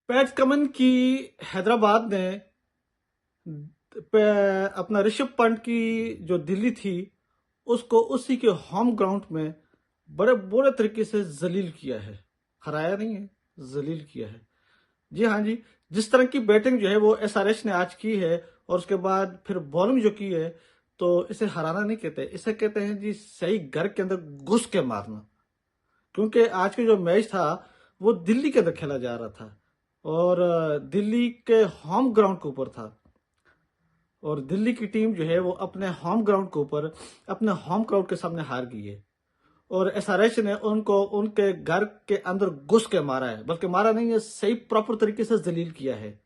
PAT Cummins की हैदराबाद ने अपना ऋषभ पंत की जो दिल्ली थी उसको उसी के होम ग्राउंड में बड़े बुरे तरीके से जलील किया है। हराया नहीं है, जलील किया है। जी हाँ जी। जिस तरह की बैटिंग जो है वो एसआरएच ने आज की है और उसके बाद फिर बॉलिंग जो की है, तो इसे हराना नहीं कहते, इसे कहते हैं जी सही घर के अंदर घुस के मारना। क्योंकि आज का जो मैच था वो दिल्ली के अंदर खेला जा रहा था और दिल्ली के होम ग्राउंड के ऊपर था और दिल्ली की टीम जो है वो अपने होम ग्राउंड के ऊपर अपने होम क्राउड के सामने हार गई है और एसआरएच ने उनको उनके घर के अंदर घुस के मारा है, बल्कि मारा नहीं है, सही प्रॉपर तरीके से जलील किया है।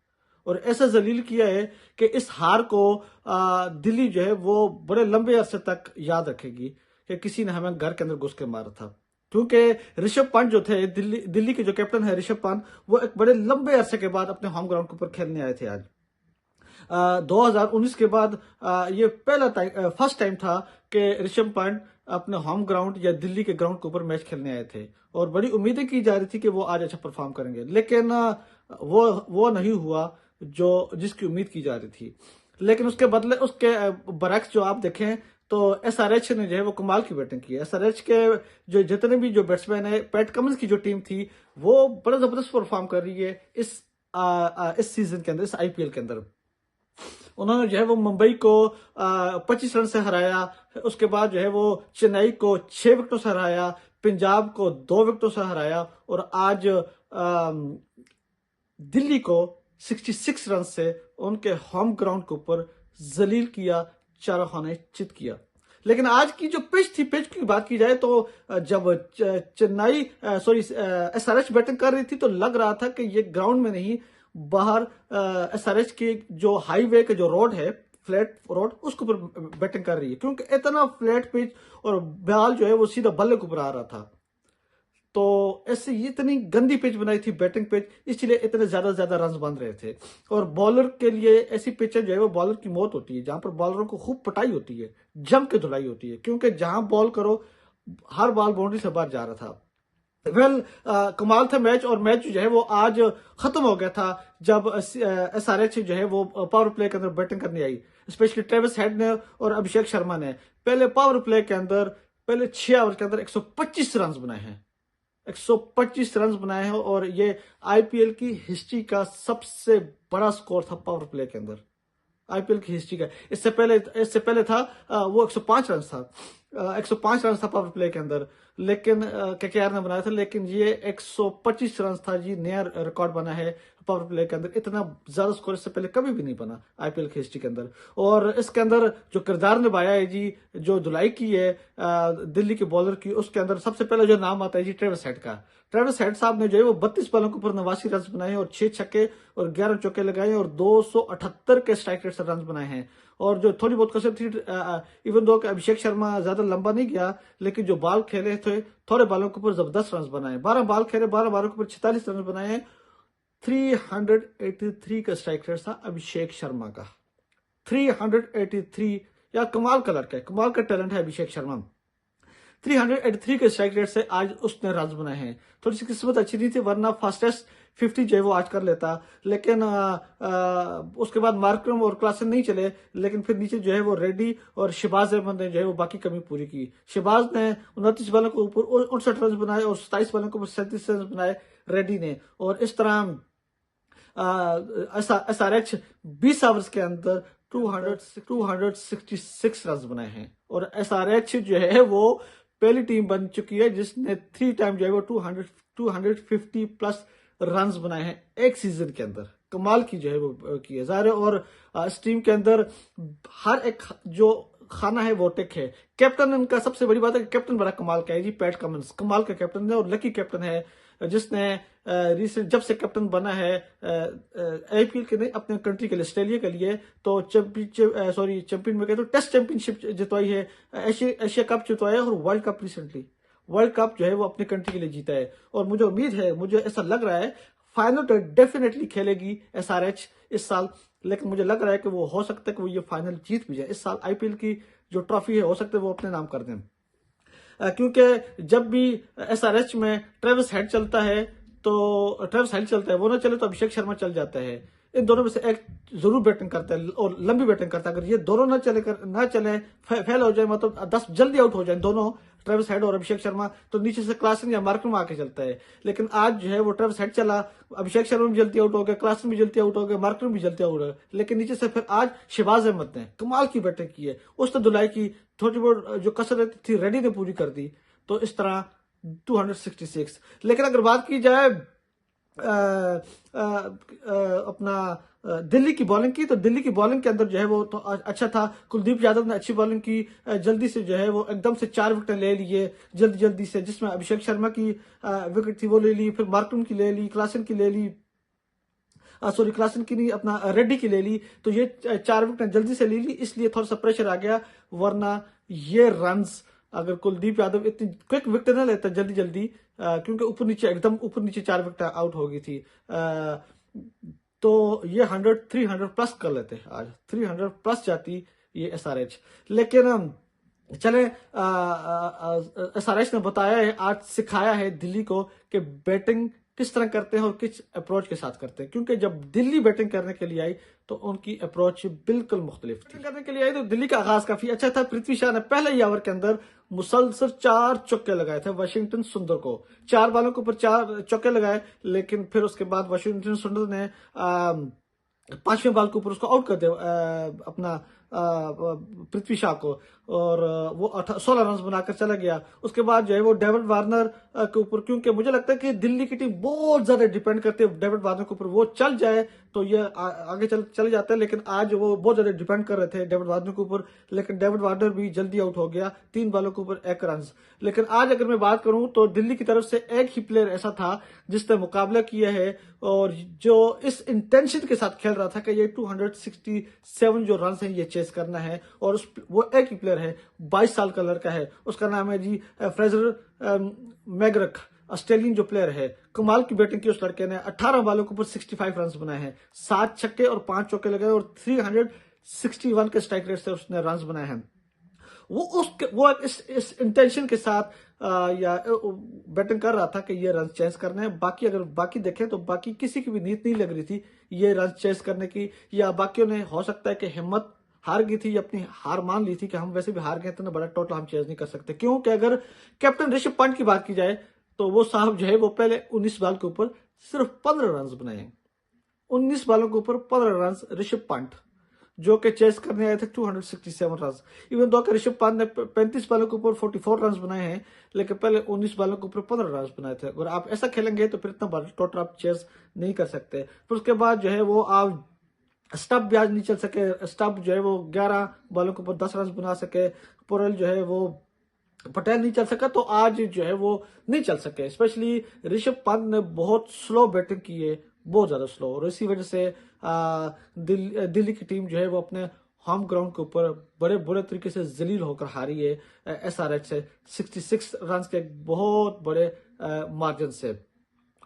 और ऐसा जलील किया है कि इस हार को दिल्ली जो है वो बड़े लंबे अरसे तक याद रखेगी कि किसी ने हमें घर के अंदर घुस के मारा था। क्योंकि ऋषभ पंत जो थे, दिल्ली के जो कैप्टन है ऋषभ पंत, वो एक बड़े लंबे अरसे के बाद अपने होम ग्राउंड के ऊपर खेलने आए थे आज। 2019 के बाद ये फर्स्ट टाइम था कि ऋषभ पंत अपने होम ग्राउंड या दिल्ली के ग्राउंड के ऊपर मैच खेलने आए थे और बड़ी उम्मीदें की जा रही थी कि वो आज अच्छा परफॉर्म करेंगे, लेकिन वो नहीं हुआ जो जिसकी उम्मीद की जा रही थी। लेकिन उसके बदले उसके बरक्स जो आप देखें तो एसआरएच ने जो है वो कमाल की बैटिंग की है। एसआरएच के जो जितने भी जो बैट्समैन है, पैट कमिंस की जो टीम थी वो बड़ा जबरदस्त परफॉर्म कर रही है इस सीजन के अंदर, इस आईपीएल के अंदर। उन्होंने जो है वो मुंबई को 25 रन से हराया, उसके बाद जो है वो चेन्नई को 6 विकेटों से हराया, पंजाब को 2 विकेटों से हराया और आज दिल्ली को 66 रन से उनके होम ग्राउंड के ऊपर जलील किया, चारों खाने चित किया। लेकिन आज की जो पिच थी, पिच की बात की जाए तो जब चेन्नई एसआरएच बैटिंग कर रही थी तो लग रहा था कि ये ग्राउंड में नहीं, बाहर एसआरएच की जो हाईवे के जो रोड है, फ्लैट रोड, उसके ऊपर बैटिंग कर रही है, क्योंकि इतना फ्लैट पिच और बॉल जो है वो सीधा बल्ले के ऊपर आ रहा था। तो ऐसे इतनी गंदी पिच बनाई थी, बैटिंग पिच, इसलिए इतने ज्यादा रन बन रहे थे। और बॉलर के लिए ऐसी पिचें जो है वो बॉलर की मौत होती है, जहां पर बॉलरों को खूब पिटाई होती है, जम के धुलाई होती है, क्योंकि जहां बॉल करो हर बॉल बाउंड्री से बाहर जा रहा था। कमाल था मैच, और मैच जो है वो आज खत्म हो गया था जब एसआरएच जो है वो पावर प्ले के अंदर बैटिंग करने आई। स्पेशली ट्रेविस हेड ने और अभिषेक शर्मा ने पहले पावर प्ले के अंदर पहले 6 ओवर के अंदर 125 रन बनाए हैं, 125 रन बनाए हैं, और ये आईपीएल की हिस्ट्री का सबसे बड़ा स्कोर था पावर प्ले के अंदर, आईपीएल की हिस्ट्री का। इससे पहले था वो 105 रन था, 105 रन था पावर प्ले के अंदर, लेकिन केकेआर ने बनाया था। लेकिन ये 125 रन था जी, नया रिकॉर्ड बना है पावर प्ले के अंदर। इतना ज्यादा स्कोर इससे पहले कभी भी नहीं बना आईपीएल की हिस्ट्री के अंदर। और इसके अंदर जो किरदार निभाया है जी, जो धुलाई की है दिल्ली के बॉलर की, उसके अंदर सबसे पहले जो नाम आता है जी ट्रेविस हेड का। ट्रेविस हेड साहब ने जो है वो 32 बॉलों के ऊपर 89 रन बनाए और 6 छक्के और 11 चौके लगाए और 278 के स्ट्राइक रेट से रन बनाए हैं। और जो थोड़ी बहुत कसर थी, इवन दो अभिषेक शर्मा ज्यादा लंबा नहीं गया, लेकिन जो बॉल खेले थे थोड़े बालों के ऊपर जबरदस्त रन बनाए, 12 बॉल खेले, 12 बॉलों के ऊपर 46 रन बनाए। 383 का स्ट्राइक रेट था अभिषेक शर्मा का, 383। या कमाल का लड़का है, कमाल का टैलेंट है अभिषेक शर्मा। 383 के स्ट्राइक रेट से आज उसने रन बनाए हैं। थोड़ी सी किस्मत अच्छी नहीं थी, वरना फास्टेस्ट 50 जो है वो आज कर लेता। लेकिन उसके बाद मार्करम और क्लासन नहीं चले, लेकिन फिर नीचे जो है वो रेड्डी और शहबाज अहमद ने जो है वो बाकी कमी पूरी की। शहबाज ने 29 बॉलों के ऊपर 59 रन बनाए और 27 बॉलों के ऊपर 37 रन बनाए रेड्डी ने। और इस तरह एसआरएच 20 ओवर्स के अंदर 266 रन बनाए हैं। और एसआरएच जो है वो पहली टीम बन चुकी है जिसने 3 टाइम जो है वो 250 प्लस रन बनाए हैं एक सीजन के अंदर। कमाल की जो है वो की है ज़ाहिर है। और इस टीम के अंदर हर एक जो खाना है वो टिक है। कैप्टन इनका सबसे बड़ी बात है कि कैप्टन बड़ा कमाल का है जी, पैट कमिंस कमाल का कैप्टन है और लकी कैप्टन है, जिसने रिसेंट जब से कैप्टन बना है आईपीएल के नहीं, अपने कंट्री के लिए, ऑस्ट्रेलिया के लिए, तो चैंपियन में कहते टेस्ट चैंपियनशिप जितवाई है, एशिया कप जितवाया है और world cup recently, world cup जो है वो अपने कंट्री के लिए जीता है। और मुझे उम्मीद है, मुझे ऐसा लग रहा है फाइनल तो डेफिनेटली खेलेगी एसआरएच इस साल, लेकिन मुझे लग रहा है कि वो हो सकता है कि वो ये फाइनल जीत भी जाए इस साल। आईपीएल की जो ट्रॉफी है हो सकता है वो अपने नाम कर दें, क्योंकि जब भी एसआरएच में ट्रेविस हेड चलता है तो ट्रेविस हेड चलता है, वो ना चले तो अभिषेक शर्मा चल जाता है। इन दोनों में से एक जरूर बैटिंग करता है और लंबी बैटिंग करता है। अगर ये दोनों ना चले फेल हो जाए, मतलब 10 जल्दी आउट हो जाए दोनों, ट्रेविस हेड और अभिषेक शर्मा, तो नीचे से क्लासन या मार्करम आके चलता है। लेकिन आज जो है वो ट्रेविस हेड चला, अभिषेक शर्मा भी जल्दी आउट हो गया, क्लासन भी जल्दी आउट हो गया, मार्करम भी जल्दी आउट हो गया। लेकिन नीचे से फिर आज शहबाज अहमद ने कमाल की बैटिंग की है, उसने धुलाई की, थोड़ी बहुत जो कसर थी रेडी ने पूरी कर दी। तो इस तरह 266। लेकिन अगर बात की जाए अपना दिल्ली की बॉलिंग की, तो दिल्ली की बॉलिंग के अंदर जो है वो तो अच्छा था। कुलदीप यादव ने अच्छी बॉलिंग की, जल्दी से जो है वो एकदम से 4 विकेट ले लिए जल्दी से, जिसमें अभिषेक शर्मा की विकेट थी वो ले ली, फिर मार्करम की ले ली, क्लासन की ले ली, सॉरी क्लासन की नहीं, अपना रेड्डी की ले ली। तो ये 4 विकेट जल्दी से ले ली, इसलिए थोड़ा सा प्रेशर आ गया। वरना ये रन्स अगर कुलदीप यादव इतनी क्विक विकेट ना लेता जल्दी क्योंकि ऊपर नीचे एकदम ऊपर नीचे 4 विकेट आउट हो गई थी, तो ये 300 प्लस कर लेते। आज 300 प्लस जाती ये SRH। लेकिन चले, SRH ने बताया है, आज सिखाया है दिल्ली को कि बैटिंग किस तरह करते हैं और किस अप्रोच के साथ करते हैं। क्योंकि जब दिल्ली बैटिंग करने के लिए आई तो उनकी अप्रोच बिल्कुल मुख्तलिफ थी। करने के लिए आई तो दिल्ली का आगाज काफी अच्छा था। पृथ्वी शॉ ने पहले ही ओवर के अंदर मुसलसल 4 चौके लगाए थे वाशिंगटन सुंदर को, 4 बालों के ऊपर 4 चौके लगाए। लेकिन फिर उसके बाद वाशिंगटन सुंदर ने 5वें बॉल के ऊपर उसको आउट कर दिया, अपना पृथ्वी शॉ को, और वो 16 रन बनाकर चला गया। उसके बाद जो है वो डेविड वार्नर के ऊपर, क्योंकि मुझे लगता है कि दिल्ली की टीम बहुत ज्यादा डिपेंड करती है डेविड वार्नर के ऊपर, वो चल जाए तो ये आगे चले जाते हैं। लेकिन आज वो बहुत ज्यादा डिपेंड कर रहे थे डेविड वार्नर के ऊपर, लेकिन डेविड वार्नर भी जल्दी आउट हो गया, 3 बॉलों के ऊपर 1 रन। लेकिन आज अगर मैं बात करूं तो दिल्ली की तरफ से एक ही प्लेयर ऐसा था जिसने मुकाबला किया है और जो इस इंटेंशन के साथ खेल रहा था कि ये 267 जो रन है ये चेस करना है, और वो एक ही प्लेयर है, 22 साल का लड़का है, उसका नाम है जी फ्रेजर मैगरक, ऑस्ट्रेलियन जो प्लेयर है। कमाल की बैटिंग की उस लड़के ने, 18 बॉलों के ऊपर 65 रन बनाए हैं, 7 छक्के और 5 चौके लगाए, और 361 के स्ट्राइक रेट से उसने रन बनाए हैं। वो इस इंटेंशन के साथ या बैटिंग कर रहा था कि ये रन चेस करने हैं। बाकी अगर बाकी देखें तो बाकी किसी की भी नीयत नहीं लग रही थी ये रन चेस करने की, या बाकियों ने हो सकता है कि हिम्मत हार गई थी, अपनी हार मान ली थी कि हम वैसे भी हार गए, इतना बड़ा टोटल हम चेज नहीं कर सकते। क्योंकि अगर कैप्टन ऋषभ पंत की बात की जाए तो वो साहब जो है वो पहले 19 बॉल के ऊपर सिर्फ 15 रन बनाए, 19 बॉलों के ऊपर 15 रन ऋषभ पंत, जो कि चेस करने आए थे 267 run. Even though Rishabh Pant ने 35 बॉलों के ऊपर 44 रन बनाए हैं, लेकिन पहले 19 बॉलों के ऊपर 15 रन बनाए थे। अगर आप ऐसा खेलेंगे तो फिर इतना बड़ा टोटल आप चेस नहीं कर सकते। फिर उसके बाद जो है वो आप स्टब भी आज नहीं चल सके, स्टब जो है वो 11 बॉलों के ऊपर 10 रन बना सके, पुरल जो है वो पटेल नहीं चल सका, तो आज जो है वो नहीं चल सके। स्पेशली ऋषभ पंत ने बहुत स्लो बैटिंग की है, बहुत ज्यादा स्लो, और इसी वजह से दिल्ली की टीम जो है वो अपने होम ग्राउंड के ऊपर बड़े बुरे तरीके से जलील होकर हारी है SRH से 66 रन के एक बहुत बड़े मार्जिन से।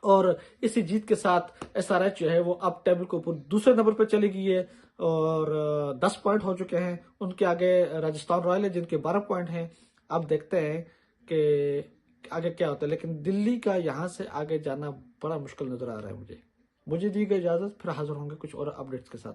और इसी जीत के साथ SRH जो है वो अब टेबल के ऊपर दूसरे नंबर पर चली गई है, और 10 पॉइंट हो चुके हैं। उनके आगे राजस्थान रॉयल है जिनके 12 पॉइंट हैं। अब देखते हैं कि आगे क्या होता है, लेकिन दिल्ली का यहाँ से आगे जाना बड़ा मुश्किल नजर आ रहा है मुझे। दी गई इजाजत, फिर हाजिर होंगे कुछ और अपडेट्स के साथ।